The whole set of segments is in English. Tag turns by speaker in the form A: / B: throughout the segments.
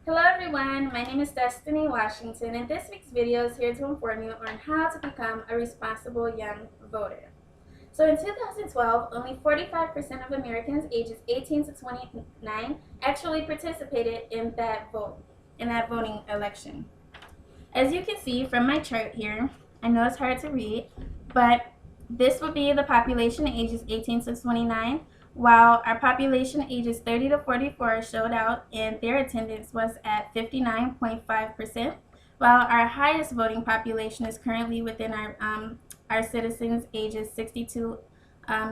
A: Hello everyone, my name is Destiny Washington and this week's video is here to inform you on how to become a responsible young voter. So in 2012, only 45% of Americans ages 18 to 29 actually participated in that voting election. As you can see from my chart here, I know it's hard to read, but this would be the population ages 18 to 29, while our population ages 30 to 44 showed out and their attendance was at 59.5%, while our highest voting population is currently within our citizens ages 62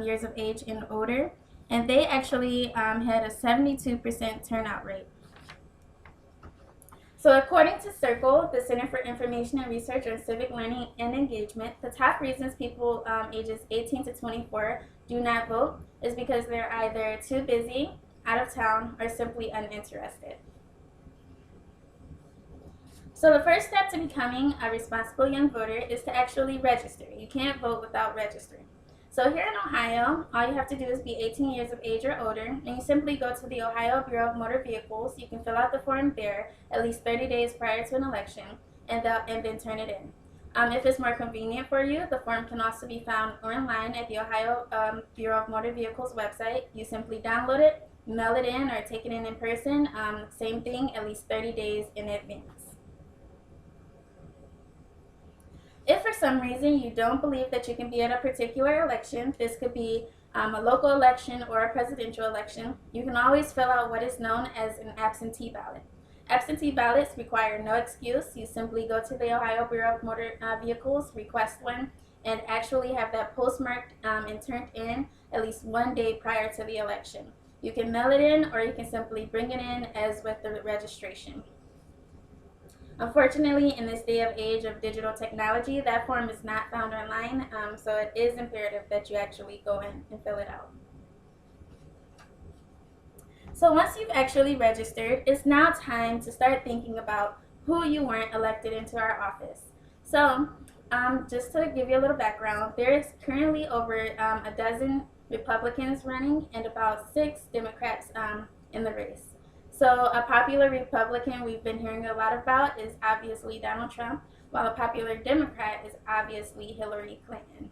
A: years of age and older, and they actually had a 72% turnout rate. So according to Circle, the Center for Information and Research on Civic Learning and Engagement, the top reasons people ages 18 to 24 do not vote is because they're either too busy, out of town, or simply uninterested. So the first step to becoming a responsible young voter is to actually register. You can't vote without registering. So here in Ohio, all you have to do is be 18 years of age or older, and you simply go to the Ohio Bureau of Motor Vehicles. You can fill out the form there at least 30 days prior to an election, and then turn it in. If it's more convenient for you, the form can also be found online at the Ohio Bureau of Motor Vehicles website. You simply download it, mail it in, or take it in person. Same thing, at least 30 days in advance. If for some reason you don't believe that you can be at a particular election, this could be a local election or a presidential election, you can always fill out what is known as an absentee ballot. Absentee ballots require no excuse. You simply go to the Ohio Bureau of Motor Vehicles, request one, and actually have that postmarked and turned in at least one day prior to the election. You can mail it in or you can simply bring it in as with the registration. Unfortunately, in this day of age of digital technology, that form is not found online, so it is imperative that you actually go in and fill it out. So once you've actually registered, it's now time to start thinking about who you want elected into our office. So just to give you a little background, there is currently over a dozen Republicans running and about 6 Democrats in the race. So a popular Republican we've been hearing a lot about is obviously Donald Trump, while a popular Democrat is obviously Hillary Clinton.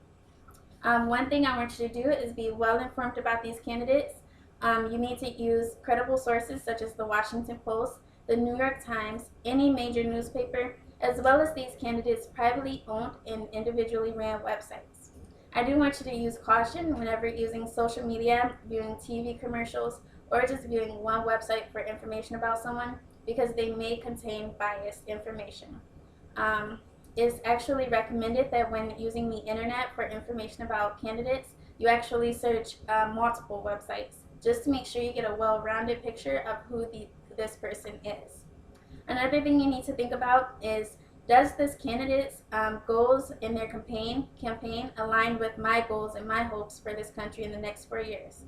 A: One thing I want you to do is be well informed about these candidates. You need to use credible sources such as the Washington Post, the New York Times, any major newspaper, as well as these candidates' privately owned and individually ran websites. I do want you to use caution whenever using social media, viewing TV commercials, or just viewing one website for information about someone because they may contain biased information. It's actually recommended that when using the internet for information about candidates, you actually search multiple websites just to make sure you get a well-rounded picture of who this person is. Another thing you need to think about is, does this candidate's goals in their campaign align with my goals and my hopes for this country in the next 4 years?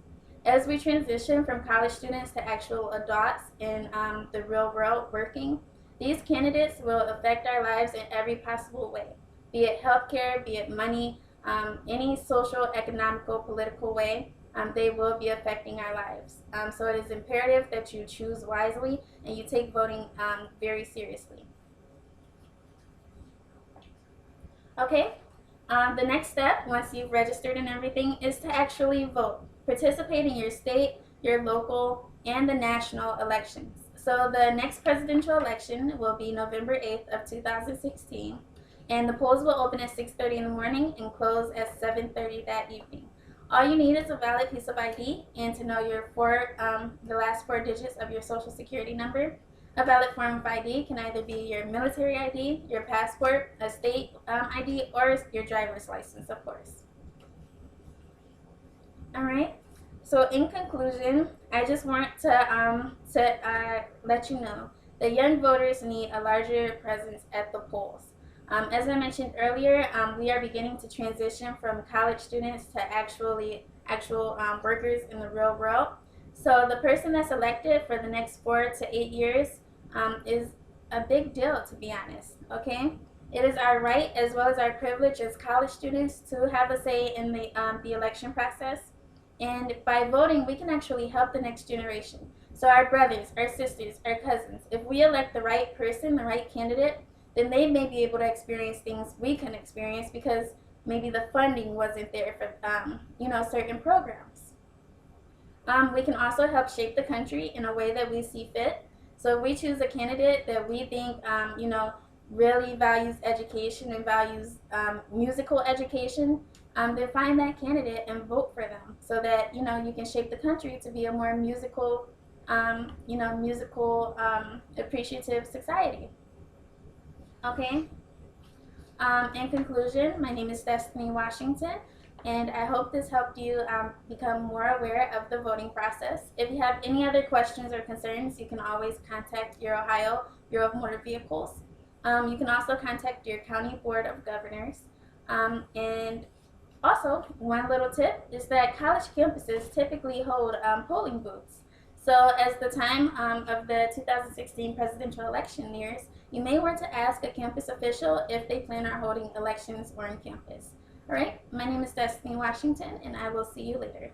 A: As we transition from college students to actual adults in the real world working, these candidates will affect our lives in every possible way, be it healthcare, be it money, any social, economical, political way. They will be affecting our lives. So it is imperative that you choose wisely and you take voting very seriously. Okay, the next step, once you've registered and everything, is to actually vote. Participate in your state, your local, and the national elections. So the next presidential election will be November 8th of 2016, and the polls will open at 6:30 in the morning and close at 7:30 that evening. All you need is a valid piece of ID and to know the last 4 digits of your social security number. A valid form of ID can either be your military ID, your passport, a state ID, or your driver's license, of course. All right. So in conclusion, I just want to let you know that young voters need a larger presence at the polls. As I mentioned earlier, we are beginning to transition from college students to actual workers in the real world. So the person that's elected for the next 4 to 8 years is a big deal, to be honest, okay? It is our right as well as our privilege as college students to have a say in the election process. And by voting, we can actually help the next generation. So our brothers, our sisters, our cousins, if we elect the right person, the right candidate, then they may be able to experience things we can experience because maybe the funding wasn't there for certain programs. We can also help shape the country in a way that we see fit. So if we choose a candidate that we think, really values education and values musical education, then find that candidate and vote for them so that, you can shape the country to be a more musical, appreciative society. Okay? In conclusion, my name is Destiny Washington, and I hope this helped you become more aware of the voting process. If you have any other questions or concerns, you can always contact your Ohio Bureau of Motor Vehicles. You can also contact your County Board of Governors. And also, one little tip is that college campuses typically hold polling booths. So as the time of the 2016 presidential election nears, you may want to ask a campus official if they plan on holding elections on campus. All right, my name is Destiny Washington, and I will see you later.